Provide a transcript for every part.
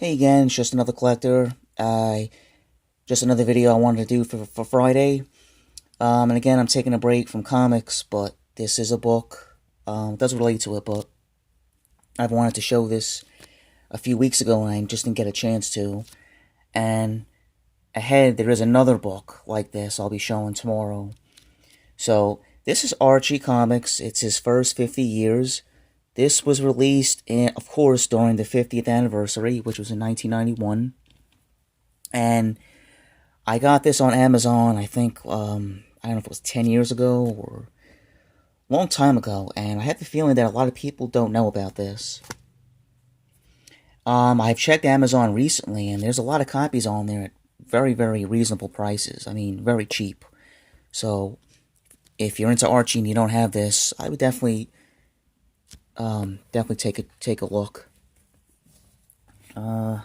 Hey again, it's just another collector. Just another video I wanted to do for Friday. And again, I'm taking a break from comics, but this is a book. It doesn't relate to it, but I've wanted to show this a few weeks ago and I just didn't get a chance to. And ahead, there is another book like this I'll be showing tomorrow. So, this is Archie Comics. It's his first 50 years. This was released, of course, during the 50th anniversary, which was in 1991. And I got this on Amazon, I think, I don't know if it was 10 years ago or a long time ago. And I had the feeling that a lot of people don't know about this. I've checked Amazon recently, and there's a lot of copies on there at very, very reasonable prices. I mean, very cheap. So, if you're into Archie and you don't have this, I would definitely take a look. Let's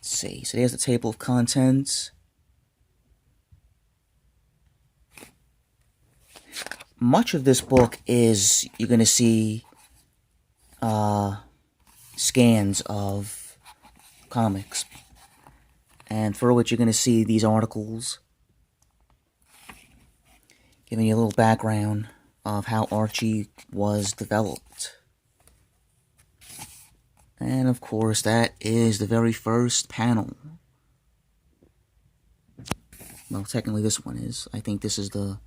see. So there's the table of contents. Much of this book is you're going to see scans of comics, and through it you're going to see these articles giving you a little background of how Archie was developed. And of course, that is the very first panel. Well, technically this one is. I think this is the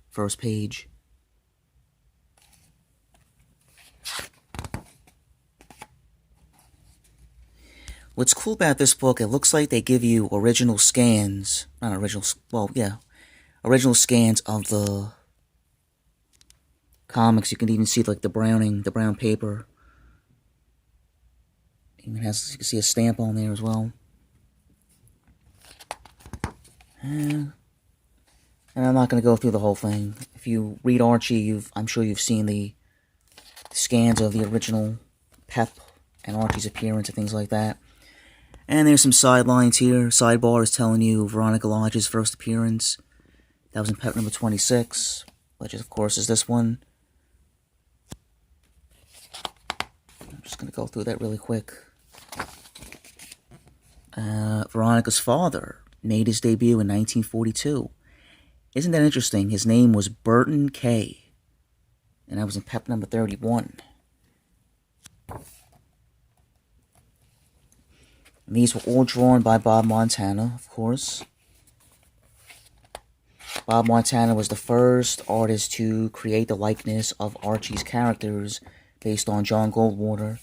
first page. What's cool about this book, it looks like they give you original scans. Not original, well, yeah. Original scans of the comics. You can even see like the brown paper. Even has, you can see a stamp on there as well. And I'm not going to go through the whole thing. If you read Archie, I'm sure you've seen the scans of the original Pep and Archie's appearance and things like that. And there's some sidelines here. Sidebar is telling you Veronica Lodge's first appearance. That was in Pep number 26, which of course is this one. I'm just going to go through that really quick. Veronica's father made his debut in 1942. Isn't that interesting? His name was Burton K. And that was in Pep number 31. And these were all drawn by Bob Montana, of course. Bob Montana was the first artist to create the likeness of Archie's characters based on John Goldwater.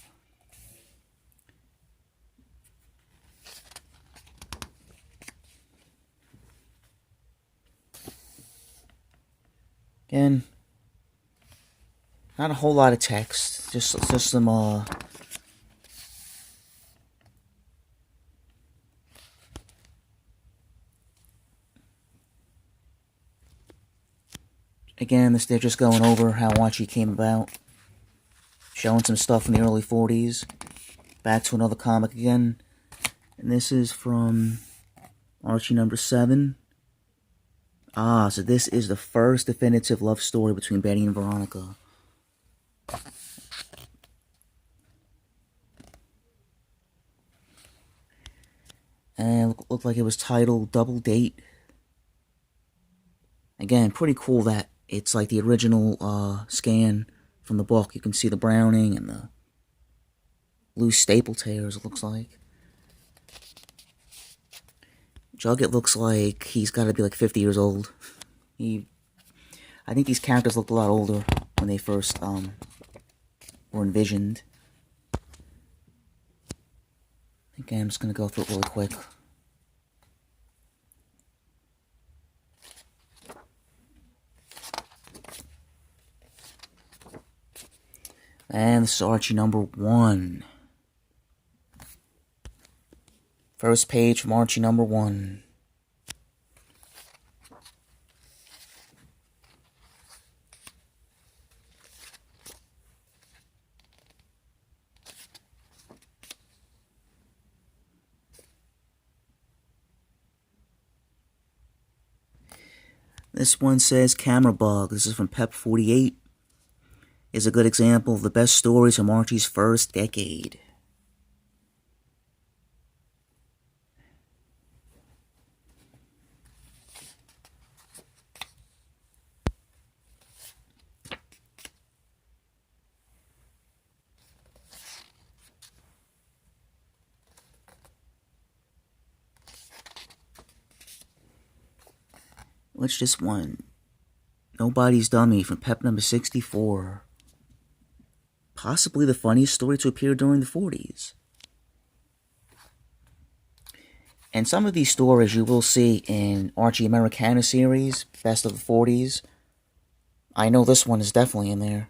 Again, not a whole lot of text, just some again, they're just going over how Archie came about, showing some stuff from the early 40s, back to another comic again, and this is from Archie number 7. So this is the first definitive love story between Betty and Veronica. And it looked like it was titled Double Date. Again, pretty cool that it's like the original scan from the book. You can see the browning and the loose staple tears, it looks like. Jughead looks like he's got to be like 50 years old. I think these characters looked a lot older when they first were envisioned. Okay, I'm just going to go through it really quick. And this is Archie number 1. First page from Archie number 1. This one says Camera Bug. This is from Pep 48. is a good example of the best stories from Archie's first decade. What's this one? Nobody's Dummy from Pep number 64. Possibly the funniest story to appear during the 40s. And some of these stories you will see in Archie Americana series, Best of the 40s. I know this one is definitely in there.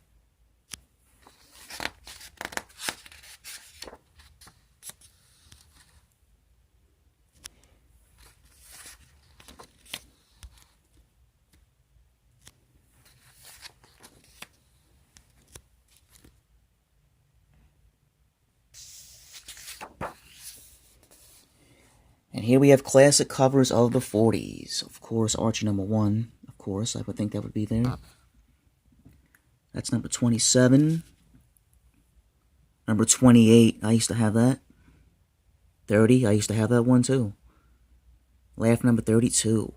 And here we have classic covers of the 40s. Of course, Archie number 1. Of course, I would think that would be there. That's number 27. Number 28, I used to have that. 30, I used to have that one too. Laugh number 32.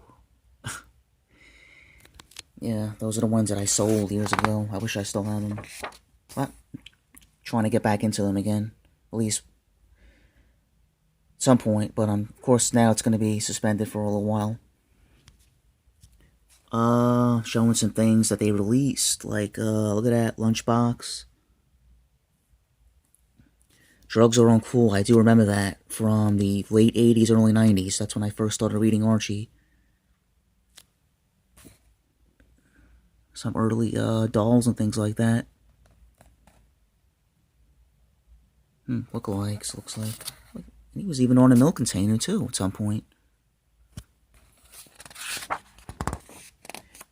Yeah, those are the ones that I sold years ago. I wish I still had them. But trying to get back into them again. At least some point, but of course now it's going to be suspended for a little while. Showing some things that they released, like look at that Lunchbox. Drugs Are Uncool. I do remember that from the late 80s, early 90s. That's when I first started reading Archie. Some early dolls and things like that. Lookalikes, looks like. He was even on a milk container, too, at some point.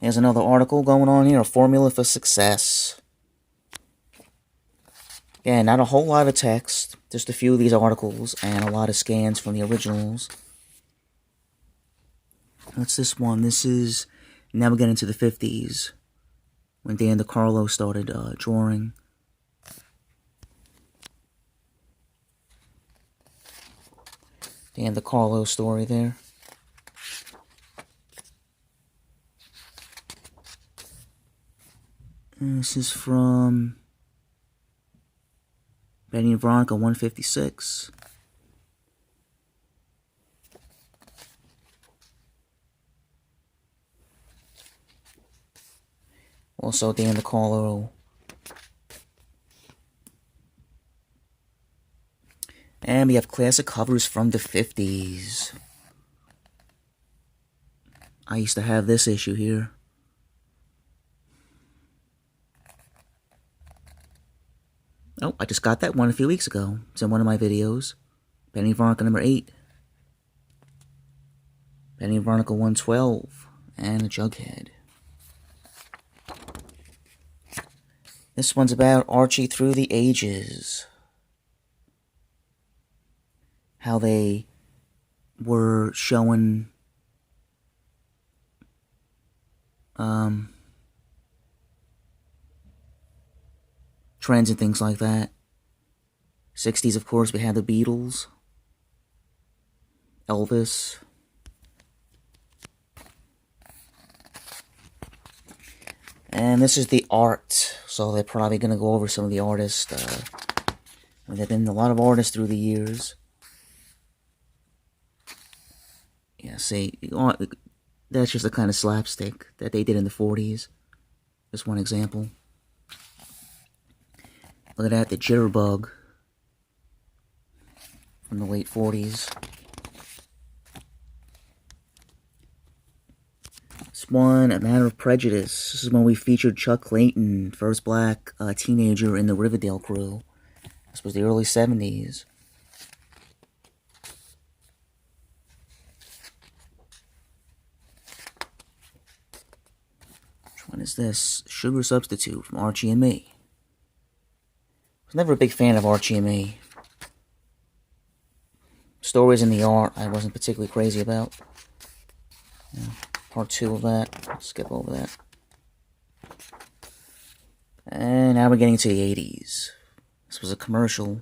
There's another article going on here, A Formula for Success. Again, not a whole lot of text, just a few of these articles, and a lot of scans from the originals. What's this one? This is, now we get into the 50s, when Dan DeCarlo started drawing. Dan DeCarlo story there. And this is from Betty and Veronica 156. Also Dan DeCarlo. And we have classic covers from the 50s. I used to have this issue here. Oh, I just got that one a few weeks ago. It's in one of my videos. Benny and Veronica number 8. Benny and Veronica 112. And a Jughead. This one's about Archie through the ages. How they were showing trends and things like that. 60s, of course, we had the Beatles, Elvis. And this is the art, so they're probably going to go over some of the artists. There have been a lot of artists through the years. Yeah, see, that's just the kind of slapstick that they did in the 40s. Just one example. Look at that, the Jitterbug from the late 40s. This one, A Matter of Prejudice. This is when we featured Chuck Clayton, first black teenager in the Riverdale crew. This was the early 70s. Which one is this? Sugar Substitute from Archie and Me. I was never a big fan of Archie and Me. Stories in the art I wasn't particularly crazy about. Yeah, part 2 of that. I'll skip over that. And now we're getting to the 80s. This was a commercial.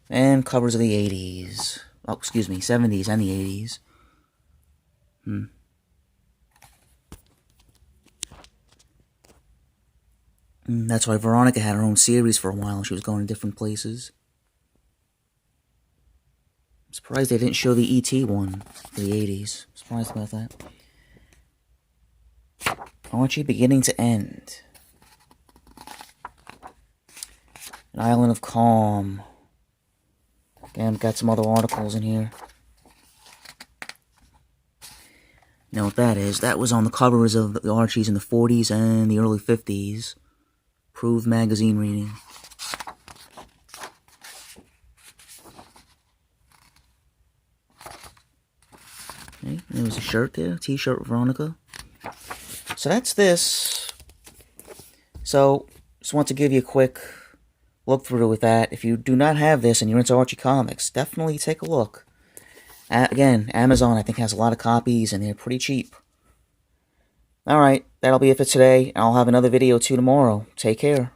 And covers of the 80s. Oh, excuse me, 70s and the 80s. That's why Veronica had her own series for a while. She was going to different places. I'm surprised they didn't show the E.T. one for the 80s. Surprised about that. Archie beginning to end. An Island of Calm. Again, got some other articles in here. You know what that is? That was on the covers of the Archies in the 40s and the early 50s. Approved magazine reading. Okay, there was a shirt there, t-shirt with Veronica. So that's this. So, just want to give you a quick look through with that. If you do not have this and you're into Archie comics, definitely take a look. Again, Amazon I think has a lot of copies and they're pretty cheap. Alright, that'll be it for today. I'll have another video too tomorrow. Take care.